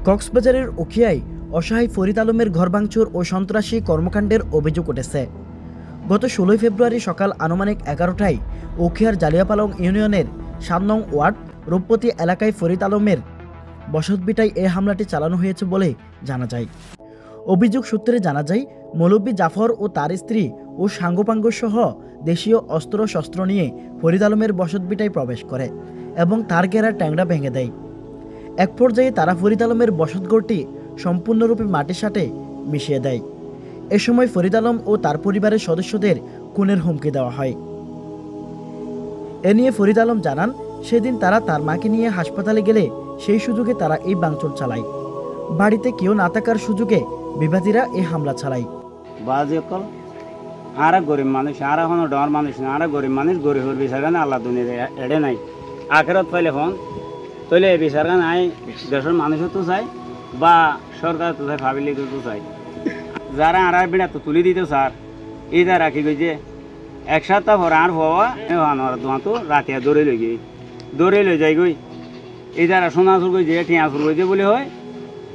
কক্সবাজারের উখিয়ায় অসহায় ফরিদ আলমের ঘর ভাঙচুর ও সন্ত্রাসী কর্মকাণ্ডের অভিযোগ উঠেছে। গত 16 ফেব্রুয়ারি সকাল আনুমানিক 11টায় উখিয়ার জালিয়াপালং ইউনিয়নের 7 নং ওয়ার্ড রূপপতি এলাকায় ফরিদ আলমের বসতভিটায় এই হামলাটি চালানো হয়েছে বলে জানা যায়। অভিযোগ সূত্রে জানা যায়, মৌলভী জাফর ও তার স্ত্রী ও সাঙ্গপাঙ্গ সহ দেশীয় অস্ত্র-শস্ত্র নিয়ে ফরিদ আলমের বসতভিটায় প্রবেশ করে এবং তার ঘেরার ট্যাংরা ভেঙে দেয়। এক পর্যায়ে তারা ফরিদ আলমের বসতঘরটি সম্পূর্ণরূপে মাটির সাথে মিশিয়ে দেয়। এ সময় ফরিদ আলম ও তার পরিবারের সদস্যদের খুনের হুমকি দেওয়া হয়। এ নিয়ে ফরিদ আলম জানান, সেদিন তারা তার মাকে নিয়ে হাসপাতালে গেলে সেই সুযোগে তারা এই ভাঙচুর চালায়। বাড়িতে কেউ না থাকার সুযোগে বিবাদীরা এই হামলা চালায়। আর গরিব মানুষ আর এখনো ডর মানুষ না, আর গরিব মানুষ গরিবের বিচার গান আল্লাহ দুনিয়া এড়ে নাই। আখেরত পাইলে ফোন তৈলে এই বিচার গান আই দেশের মানুষও তো চাই বা সরকার তো চাই, পাবলিক তো চাই। যারা আর বিড়া তো তুলি দিত স্যার এইটা রাখি গই যে এক সপ্তাহ পর আর হওয়া দোয়া তো রাতিয়া দৌড়ে লই যাই গই এই যারা সোনা চুর গই যে টিয়া চুর গই যে বলে হয়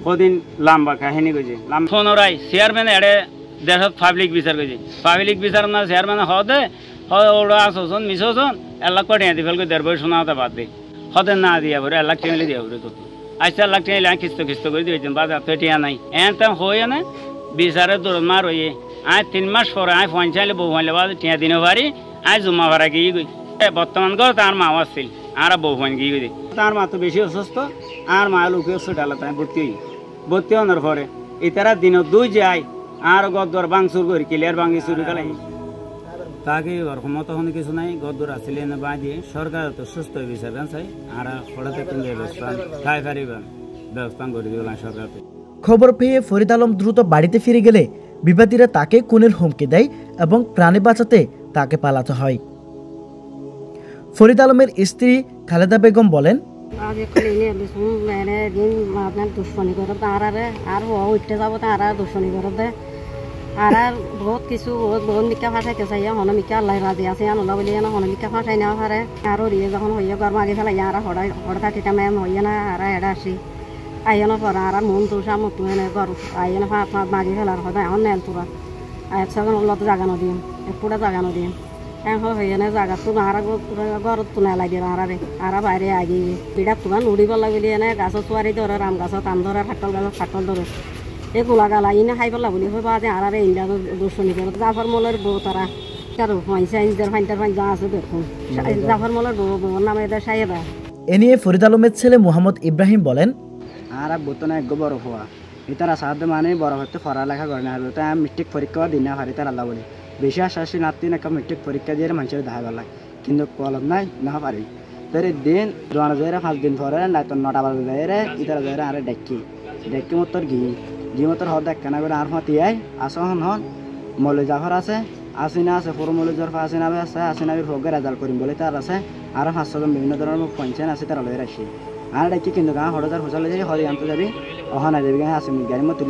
কদিন লাম্বা কাহিনী গই যে ফোনরাই চেয়ারম্যান এড়ে দেশত পাবলিক বিচার গই পাবলিক বিচার না চেয়ারম্যান হদে ওরা আসন মিশন এলাক টিয়া দি ফেলকে 1.5 বই সোনা হতে বাদ দিই হতে না দিয়া ভরে 1 লাখ টিয়া দিয়া ভরে তো আচ্ছা 1 লাখ টিয়া খিস্ত করে দিয়েছেন বাদ এত টিয়া নাই এন তেম হয়ে না বিচারে দৌড় মার হয়ে আয় 3 মাস পরে আয় ফোন চাইলে বউ মাইলে বাদ টিয়া দিন পারি আয় জমা ভাড়া গিয়ে গই বর্তমান গো তার মা আসছিল আর বউ ফোন গিয়ে গই তার মা তো বেশি অসুস্থ আর মা লোকে ডালা তাই ভর্তি হওয়ার পরে এতারা দিন 2 যায় আর গদ্দর বাংসুর করি ক্লিয়ার ভাঙি চুরি গেলে তাকে ক্ষমতা হনে কিছু নাই গদ্দর আসলে না বা দিয়ে সরকার তো সুস্থ বিচার চাই আর হঠাৎ ব্যবস্থা খাই পারিবেন ব্যবস্থা করে দিলাম সরকার। খবর পেয়ে ফরিদ আলম দ্রুত বাড়িতে ফিরে গেলে বিবাদীরা তাকে খুনের হুমকি দেয় এবং প্রাণে বাঁচাতে তাকে পালাতে হয়। ফরিদ আলমের স্ত্রী খালেদা বেগম বলেন, আর বহুত কিছু বহুত মিকা ফাঁসাইতে চাই হনমিকা আল্লাহ রাজি আছে আনুল্লাহ বলি না হনমিকা ফাঁসাই নেওয়া পারে আরও রিয়ে যখন হইয়া গরম আগে ফেলাই আর হড়া থাকিটা ম্যাম হইয়া না আর এডা আসি আইয়ানো পড়া আর মন তুষা মতো এনে গর আইয়ানো ফাঁক মাগি ফেলার কথা এখন নেল তোরা একসাথে ওগুলো জাগানো দিম পুরা জাগানো দিম এখন হইয়া না জাগা তো আর ঘর তো না লাগে আর বাইরে আগে পিঠা তোমার উড়িব লাগলি এনে গাছত চুয়ারি ধরে রাম গাছত আম ধরে ফাটল গাছত ফাটল ধরে এগুলা গালা ইনে খাই পেলা বলি হইবা যে আর ইন্ডিয়া দর্শনী করে জাফর মলের বউ তারা কারো ফাইন্সার ফাইন যা আছে দেখুন জাফর মলের বউ নামে এদের সাহেবা। এ নিয়ে ফরিদ আলমের ছেলে মোহাম্মদ ইব্রাহিম বলেন, আর বর্তমানে এক বড় হওয়া এটার সাহায্য মানে বড় হতে পড়ালেখা করে না হলে আমি মেট্রিক পরীক্ষা দিন না পারি তার আল্লাহ বলি বেশি আশাসী নাতি না মেট্রিক পরীক্ষা দিয়ে মানুষের দেখা গেল কিন্তু কলম নাই না পারি তোর দিন দোয়ানো যায় 5 দিন পরে না তো 9টা বাজে যায় রে ইতারা যায় আর ডেকি মতর গি মতর হদ দেখা না করে আর হতি আই আসন হন মৌলভী জাফর আছে আসিনা আছে পুরো মৌলভী জাফর আসিনা আছে আসিনাবির হোকের রেজাল্ট করিম বলে তার আছে আর 500 জন বিভিন্ন ধরনের পঞ্চায়েত আছে তারা লয়ে রাখি আর ডেকি কিন্তু গাঁ হড়াজার হোসালে যাই হরি আনতে যাবি অহনা যাবি গাঁ আসি গাড়ি মতো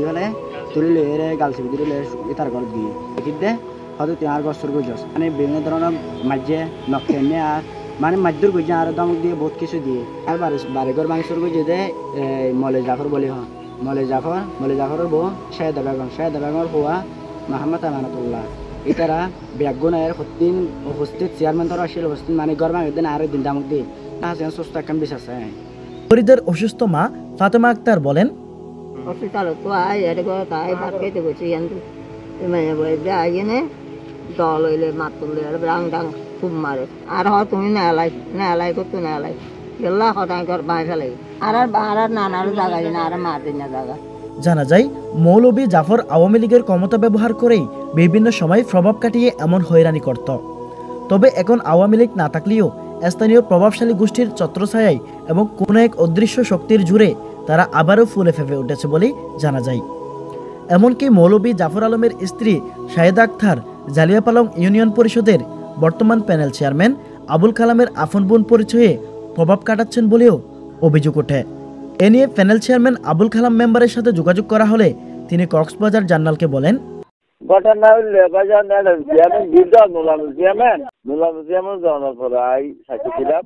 তুলি লয়ে রে গালসি ভিতরে লয়ে ইতার ঘর গিয়ে দেখি দে হয়তো আর গস্তর গুজস মানে বিভিন্ন ধরনের মাঝে নক্ষেনে আর মানে মাধ্যর গুজে আর দমক দিয়ে বহুত কিছু দিয়ে আর বাড়িঘর মাংসর গুজে দে মৌলভী জাফর বলি হয় মৌলভী জাফরের বউ শাহেদা বেগমের হওয়া মোহাম্মদ আমানতুল্লাহ ইতারা ব্যাগুনের হতিন উপস্থিত চেয়ারম্যান ধরা আসলে উপস্থিত মানে গরমা একদিন আর দিন দামক দিয়ে না সুস্থ একখান বিশ্বাস আছে। ফরিদের অসুস্থ মা ফাতেমা আক্তার বলেন, হসপিটালে তো আই এর গো তাই ভাত খেতে গেছি কিন্তু মানে বলে যাই নে দল হইলে মাত তুললে আর ব্রাং ডাং খুব মারে আর হ তুমি না লাই করতে না লাই গেল্লা হদাই ঘর বাই ফেলে আর নানার জায়গা না আর মারদিন না জায়গা। জানা যায় মৌলভী জাফর আওয়ামী লীগের ক্ষমতা ব্যবহার করেই বিভিন্ন সময় প্রভাব কাটিয়ে এমন হয়রানি করত। তবে এখন আওয়ামী লীগ না থাকলেও স্থানীয় প্রভাবশালী গোষ্ঠীর ছত্রছায়ায় এবং কোনো এক অদৃশ্য শক্তির জুড়ে তারা আবারও ফুলে ফেঁপে উঠেছে বলেই জানা যায়। এমনকি মৌলভী জাফর আলমের স্ত্রী শাহেদা আক্তার জালিয়াপালং ইউনিয়ন পরিষদের বর্তমান প্যানেল চেয়ারম্যান আবুল কালামের আপন বোন পরিচয়ে প্রভাব কাটাচ্ছেন বলেও অভিযোগ ওঠে। এ নিয়ে প্যানেল চেয়ারম্যান আবুল কালাম মেম্বারের সাথে যোগাযোগ করা হলে তিনি কক্সবাজার জার্নালকে বলেন, ঘটনা হইলে বাজার চেয়ারম্যান জনার পরে আই সাথে ছিলাম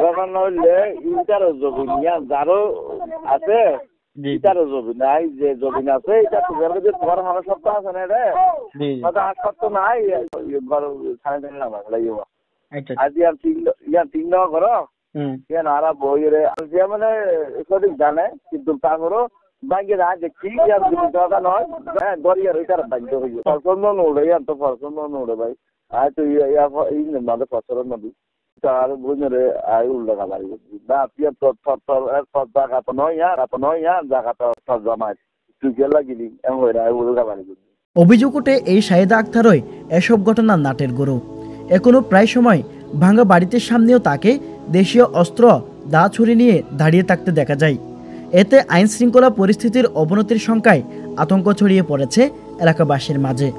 ঘটনা হইলে ইন্টার যারও আছে ইটারও জমি নাই, যে জমি আছে এটা তোমার আমার সপ্তাহ আছে না রে, হাসপাতাল নাই ঘর ছাড়ে দেন না লাগবে। আজ ইয়ার তিন নেওয়া করো কেন আর বই রে যে মানে সঠিক জানে, কিন্তু তারপরও ব্যাংকে না দেখছি ইয়ার জমি টাকা নয়, হ্যাঁ গরিয়ার ওইটার ব্যাংকে হয়ে ফসল নোড়ে, ইয়ার তো ফসল নোড়ে ভাই। আয় তো এই মাঝে ফসল নদী তার বুঝে আয় উল্টা গাড়ি না পিয়া তো জায়গা তো নয় জায়গা তো জমায় তুই গেলা গিলি এমন হয়ে আয় উল্টা গাড়ি। অভিযোগ ওঠে এই শাহেদা আক্তারই এসব ঘটনার নাটের গরু। এখনো প্রায় সময় ভাঙা বাড়িতে সামনেও তাকে দেশীয় অস্ত্র দা ছুরি নিয়ে দাঁড়িয়ে থাকতে দেখা যায়। এতে আইন শৃঙ্খলা পরিস্থিতির অবনতির শঙ্কায় আতঙ্ক ছড়িয়ে পড়েছে এলাকাবাসীর মাঝে।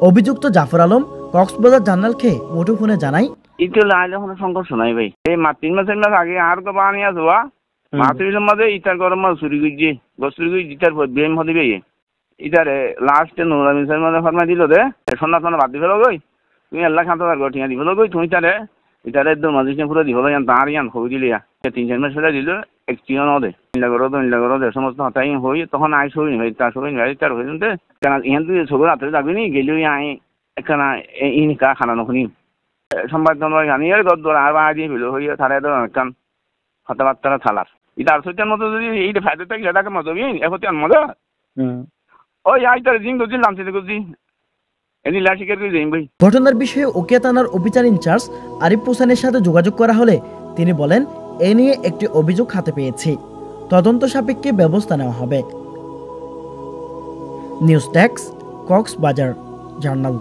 অভিযুক্ত জাফর আলম কক্সবাজার জার্নালকে মুঠোফোনে জানায়, ইটো লাইলে কোনো সংঘর্ষ নাই ভাই। এই 3 মাস আগে আর তো বানি আসবা মাসের মাঝে ইটার গরম মাছ চুরি করছে, চুরি করে ইটার বেম হতে গিয়ে ইটারে লাস্টে নোরা মিসার মাঝে ফরমাই দিল দে সোনা সোনা বাদ দিবে গই তুমি এল্লা খাতে পারবো ঠিকা দিব গই তুমি ইটারে একদম মাঝে পুরো দিব তাঁর ইয়ান হয়ে দিলিয়া 3-4 মাস ফেলে দিল একটিও নদে নীলা করো দে সমস্ত হতাই হই তখন আইস হই ভাই তার সবাই গাড়ি তার হয়ে যেতে কেন ইহান তুই ছবি রাত্রে যাবি নি গেলেও আই একখানা ইনিকা খানানো শুনি সম্বাদ জানি দর আর বা দিয়ে ফেলো হইয়া থারে কান কথাবার্তা থালার এটা আর সত্যের মতো যদি এই ফায়দা থাকে এটাকে মজা এখন মজা ওই আইটার জিং তো দিলাম সেটা করছি এনি লাশিকের করে যাই ভাই। ঘটনার বিষয়ে ওকিয়া থানার অফিসার ইনচার্জ আরিফ হোসেনের সাথে যোগাযোগ করা হলে তিনি বলেন, এ নিয়ে একটি অভিযোগ হাতে পেয়েছি, তদন্ত সাপেক্ষে ব্যবস্থা নেওয়া হবে। News desk, Cox's Bazar journal.